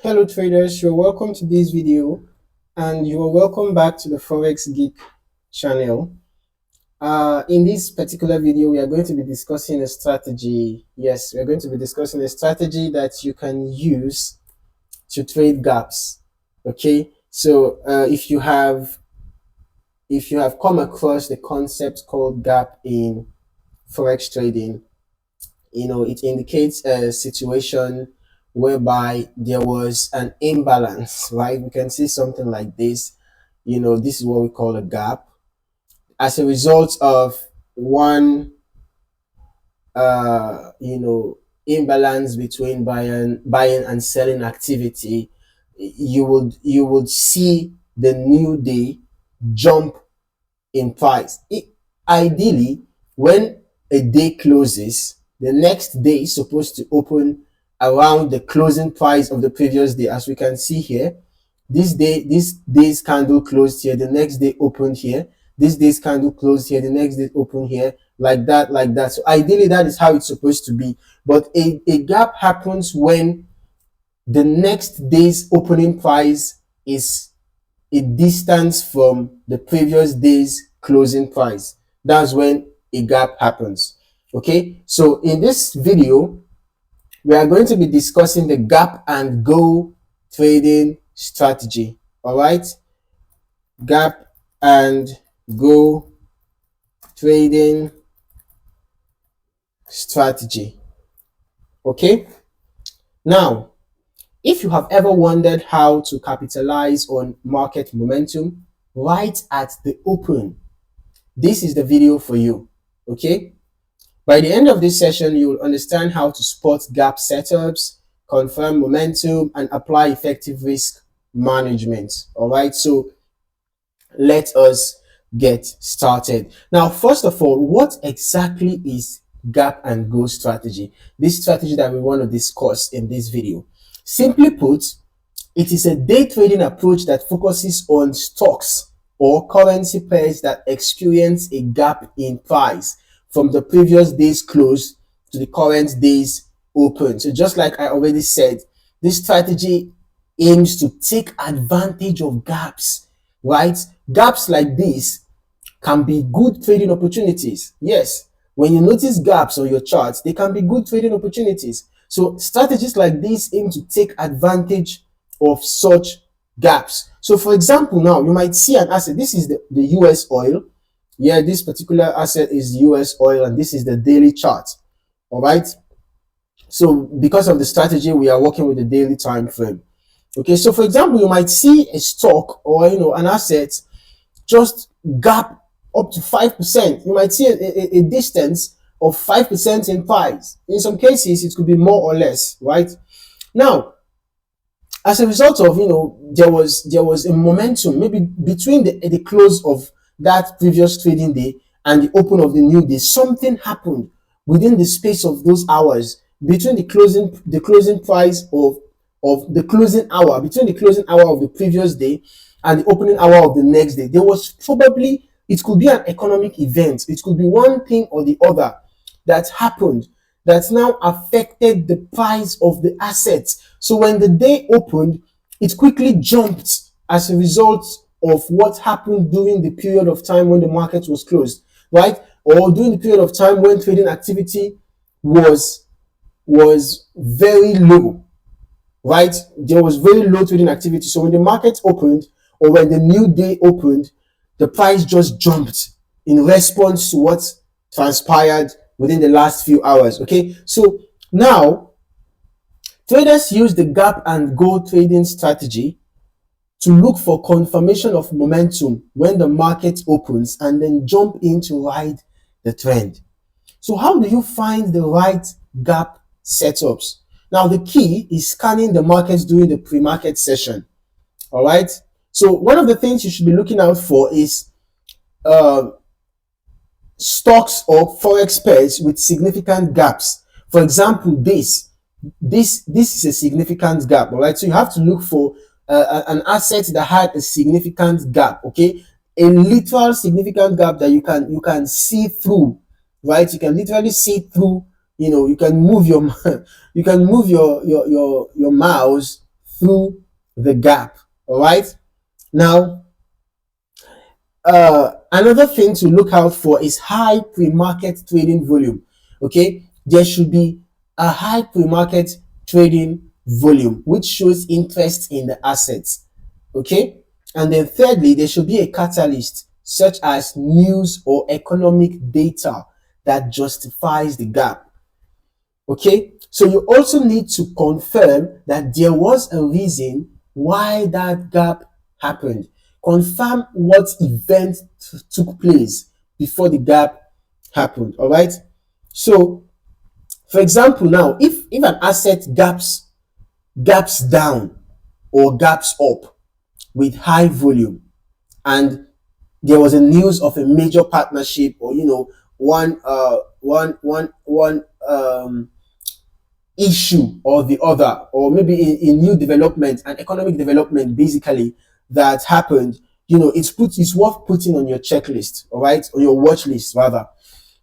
Hello traders, you're welcome to this video and you are welcome back to the Forex Geek channel. In this particular video, we are going to be discussing a strategy. Yes, we're going to be discussing a strategy that you can use to trade gaps. Okay, so if you have come across the concept called gap in Forex trading, it indicates a situation whereby there was an imbalance, right? We can see something like this. This is what we call a gap. As a result of one, imbalance between buying and selling activity, you would see the new day jump in price. Ideally, when a day closes, the next day is supposed to open around the closing price of the previous day. As we can see here, this day's candle closed here, the next day opened here, this day's candle closed here, the next day opened here, like that. So ideally, that is how it's supposed to be. But a gap happens when the next day's opening price is a distance from the previous day's closing price. That's when a gap happens. Okay, so in this video, we are going to be discussing the gap and go trading strategy. All right, gap and go trading strategy. Okay, now if you have ever wondered how to capitalize on market momentum right at the open, this is the video for you. Okay, by the end of this session, you will understand how to spot gap setups, confirm momentum, and apply effective risk management. All right, so let us get started. Now, first of all, what exactly is gap and go strategy? This strategy that we want to discuss in this video. Simply put, it is a day trading approach that focuses on stocks or currency pairs that experience a gap in price from the previous day's close to the current day's open. So just like I already said, this strategy aims to take advantage of gaps, right? Gaps like this can be good trading opportunities. Yes, when you notice gaps on your charts, they can be good trading opportunities. So strategies like this aim to take advantage of such gaps. So for example, now you might see an asset. This is the US oil. Yeah, this particular asset is US oil, and this is the daily chart. All right. So because of the strategy, we are working with the daily time frame. Okay, so for example, you might see a stock or an asset just gap up to 5%. You might see a distance of 5% in price. In some cases, it could be more or less, right? Now, as a result of there was a momentum maybe between the close of that previous trading day and the open of the new day. Something happened within the space of those hours between the closing price of the closing hour, between the closing hour of the previous day and the opening hour of the next day. There was probably, it could be an economic event, it could be one thing or the other that happened that now affected the price of the assets. So when the day opened, it quickly jumped as a result of what happened during the period of time when the market was closed, right? Or during the period of time when trading activity was very low, right? There was very low trading activity. So when the market opened or when the new day opened, the price just jumped in response to what transpired within the last few hours. Okay, so now traders use the gap and go trading strategy to look for confirmation of momentum when the market opens and then jump in to ride the trend. So how do you find the right gap setups? Now the key is scanning the markets during the pre-market session. All right, so one of the things you should be looking out for is stocks or forex pairs with significant gaps. For example, this is a significant gap. All right, so you have to look for an asset that had a significant gap. Okay, a literal significant gap that you can see through, right? You can literally see through. You can move your you can move your mouse through the gap. All right. Now, another thing to look out for is high pre-market trading volume. Okay, there should be a high pre-market trading volume which shows interest in the assets. Okay, and then thirdly, there should be a catalyst such as news or economic data that justifies the gap. Okay, so you also need to confirm that there was a reason why that gap happened. Confirm what event took place before the gap happened. All right. So, for example, now if an asset gaps down or gaps up with high volume, and there was a news of a major partnership, or one issue or the other, or maybe a new development, an economic development basically that happened, it's worth putting on your checklist, all right, on your watch list rather.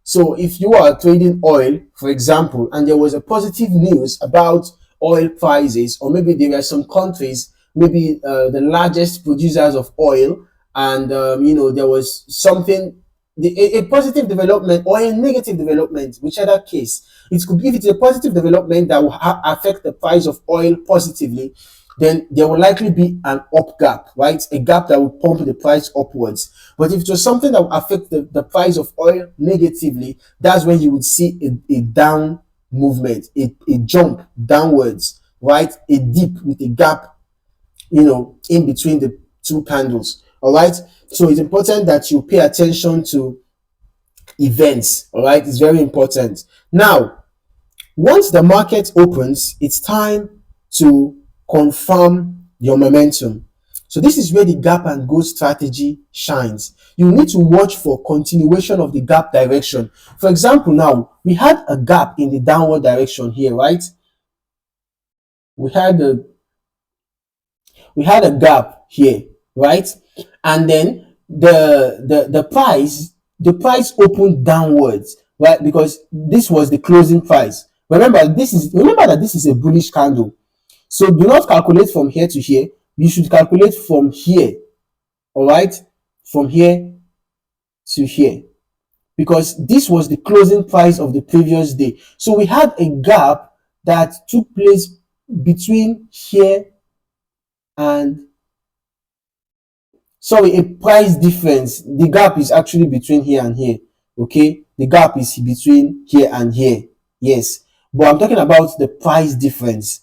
So if you are trading oil, for example, and there was a positive news about oil prices, or maybe there were some countries, maybe the largest producers of oil, and there was something, a positive development or a negative development, whichever case. It could be, if it's a positive development that will affect the price of oil positively, then there will likely be an up gap, right? A gap that will pump the price upwards. But if it was something that will affect the price of oil negatively, that's when you would see a down movement, a jump downwards, right? A dip with a gap, in between the two candles. All right. So it's important that you pay attention to events. All right. It's very important. Now, once the market opens, it's time to confirm your momentum. So this is where the gap and go strategy shines. You need to watch for continuation of the gap direction. For example, now we had a gap in the downward direction here, right? We had a gap here, right? And then the price opened downwards, right? Because this was the closing price. Remember that this is a bullish candle. So do not calculate from here to here. You should calculate from here, all right? From here to here, because this was the closing price of the previous day. So we had a gap that took place between here and, sorry, a price difference. The gap is actually between here and here. Okay, the gap is between here and here. Yes, but I'm talking about the price difference.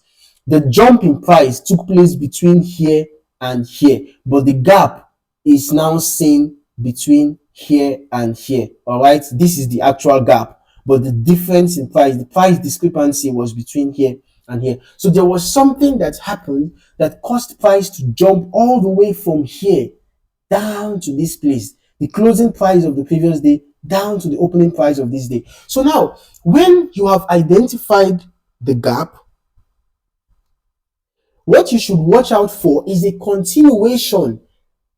The jump in price took place between here and here, but the gap is now seen between here and here. All right, this is the actual gap, but the difference in price, the price discrepancy, was between here and here. So there was something that happened that caused price to jump all the way from here down to this place, the closing price of the previous day, down to the opening price of this day. So now, when you have identified the gap, what you should watch out for is a continuation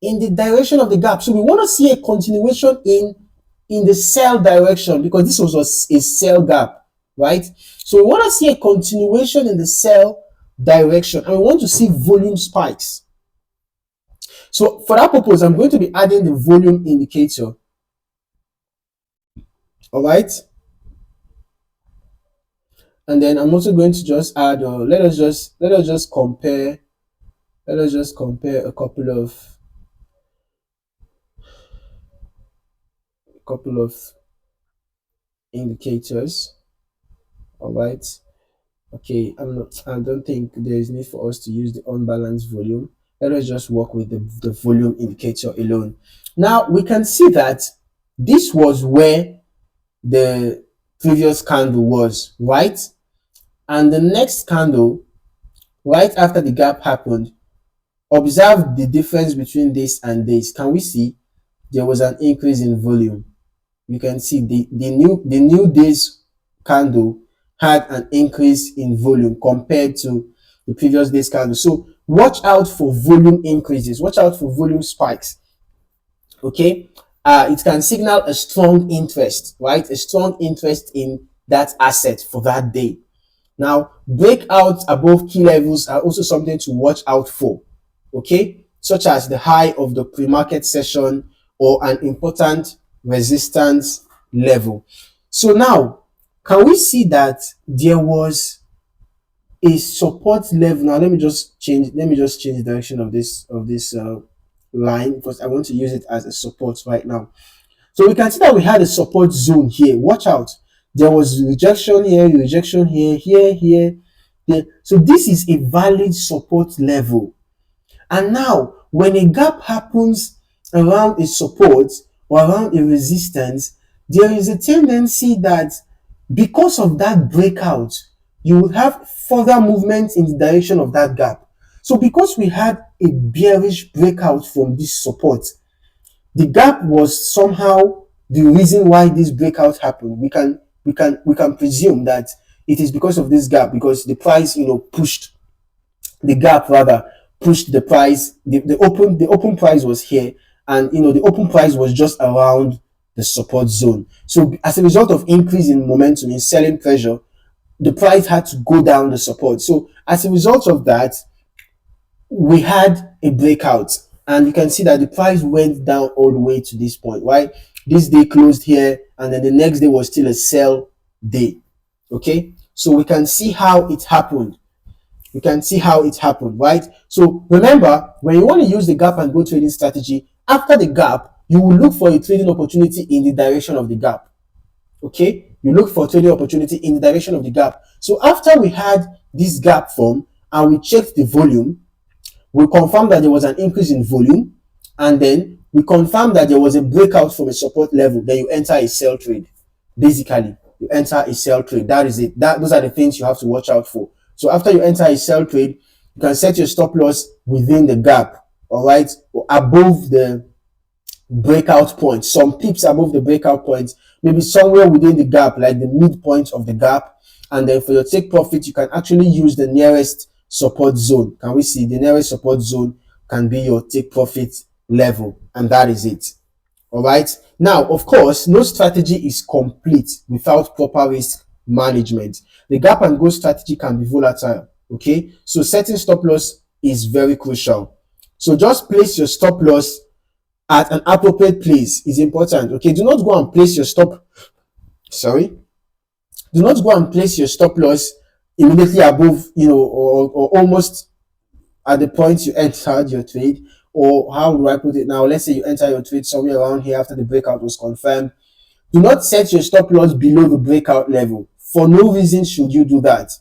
in the direction of the gap. So we want to see a continuation in the sell direction, because this was a sell gap, right? So we want to see a continuation in the sell direction, and we want to see volume spikes. So for that purpose, I'm going to be adding the volume indicator. All right. And then I'm also going to just add, let us just compare a couple of indicators. All right. Okay, I don't think there is need for us to use the unbalanced volume. Let us just work with the volume indicator alone. Now we can see that this was where the previous candle was, right? And the next candle, right after the gap happened, observe the difference between this and this. Can we see there was an increase in volume? You can see the new day's candle had an increase in volume compared to the previous day's candle. So watch out for volume increases, watch out for volume spikes. Okay, it can signal a strong interest, right? A strong interest in that asset for that day. Now, breakouts above key levels are also something to watch out for, okay? Such as the high of the pre-market session or an important resistance level. So now, can we see that there was a support level? Now, let me just change the direction of this line, because I want to use it as a support right now. So we can see that we had a support zone here. Watch out. There was rejection here, rejection here, here. So this is a valid support level. And now, when a gap happens around a support or around a resistance, there is a tendency that because of that breakout, you will have further movement in the direction of that gap. So because we had a bearish breakout from this support, the gap was somehow the reason why this breakout happened. We can presume that it is because of this gap, because the price pushed the gap, rather pushed the price. The open price was here, and the open price was just around the support zone. So as a result of increase in momentum, in selling pressure, the price had to go down the support. So as a result of that, we had a breakout, and you can see that the price went down all the way to this point, right? This day closed here, and then the next day was still a sell day. Okay, so we can see how it happened. You can see how it happened, right? So remember, when you want to use the gap and go trading strategy, after the gap, you will look for a trading opportunity in the direction of the gap. Okay, you look for trading opportunity in the direction of the gap. So after we had this gap form and we checked the volume, we confirmed that there was an increase in volume, and then we confirmed that there was a breakout from a support level. Then you enter a sell trade. Basically, you enter a sell trade. That is it. Those are the things you have to watch out for. So after you enter a sell trade, you can set your stop loss within the gap, all right, or above the breakout point, some pips above the breakout point, maybe somewhere within the gap, like the midpoint of the gap. And then for your take profit, you can actually use the nearest support zone. Can we see the nearest support zone can be your take profit level, and that is it. All right. Now, of course, no strategy is complete without proper risk management. The gap and go strategy can be volatile. Okay, so setting stop loss is very crucial. So just place your stop loss at an appropriate place is important. Okay, do not go and place your stop loss immediately above, or almost at the point you entered your trade. Or how do I put it now? Let's say you enter your trade somewhere around here after the breakout was confirmed. Do not set your stop loss below the breakout level. For no reason should you do that.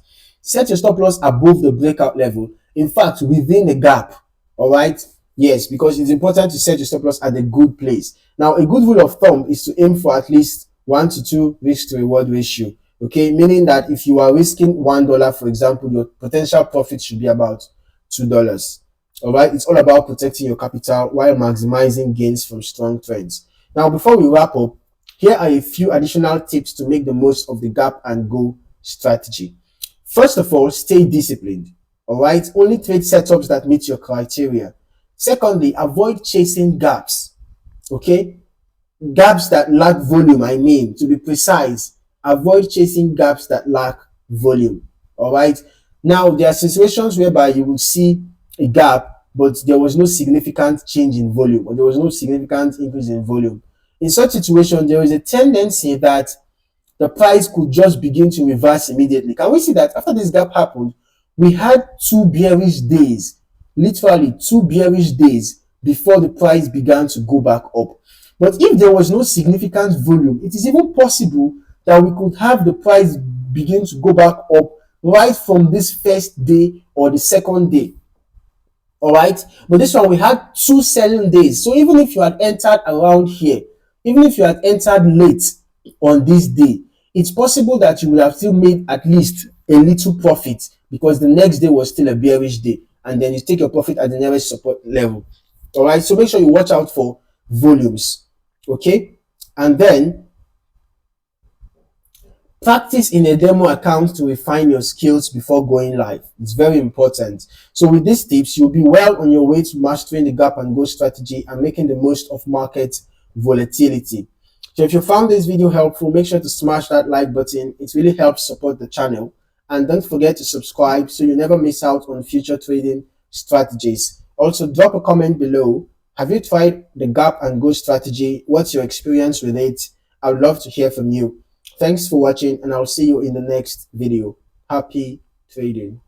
Set your stop loss above the breakout level. In fact, within the gap. All right. Yes, because it's important to set your stop loss at a good place. Now, a good rule of thumb is to aim for at least 1 to 2 risk to reward ratio. Okay, meaning that if you are risking $1, for example, your potential profit should be about $2. All right, it's all about protecting your capital while maximizing gains from strong trends. Now, before we wrap up, here are a few additional tips to make the most of the gap and go strategy. First of all, stay disciplined. All right, only trade setups that meet your criteria. Secondly, avoid chasing gaps. Okay, gaps that lack volume, to be precise, avoid chasing gaps that lack volume. All right, now there are situations whereby you will see a gap, but there was no significant change in volume, or there was no significant increase in volume. In such situation, there is a tendency that the price could just begin to reverse immediately. Can we see that after this gap happened, we had 2 bearish days, literally 2 bearish days before the price began to go back up. But if there was no significant volume, it is even possible that we could have the price begin to go back up right from this first day or the second day. All right, but this one we had 2 selling days. So even if you had entered around here, even if you had entered late on this day, it's possible that you would have still made at least a little profit, because the next day was still a bearish day, and then you take your profit at the nearest support level. All right, so make sure you watch out for volumes. Okay, and then practice in a demo account to refine your skills before going live. It's very important. So with these tips, you'll be well on your way to mastering the gap and go strategy and making the most of market volatility. So if you found this video helpful, make sure to smash that like button. It really helps support the channel. and don't forget to subscribe so you never miss out on future trading strategies. Also, drop a comment below. Have you tried the gap and go strategy? What's your experience with it? I would love to hear from you. Thanks for watching, and I'll see you in the next video. Happy trading.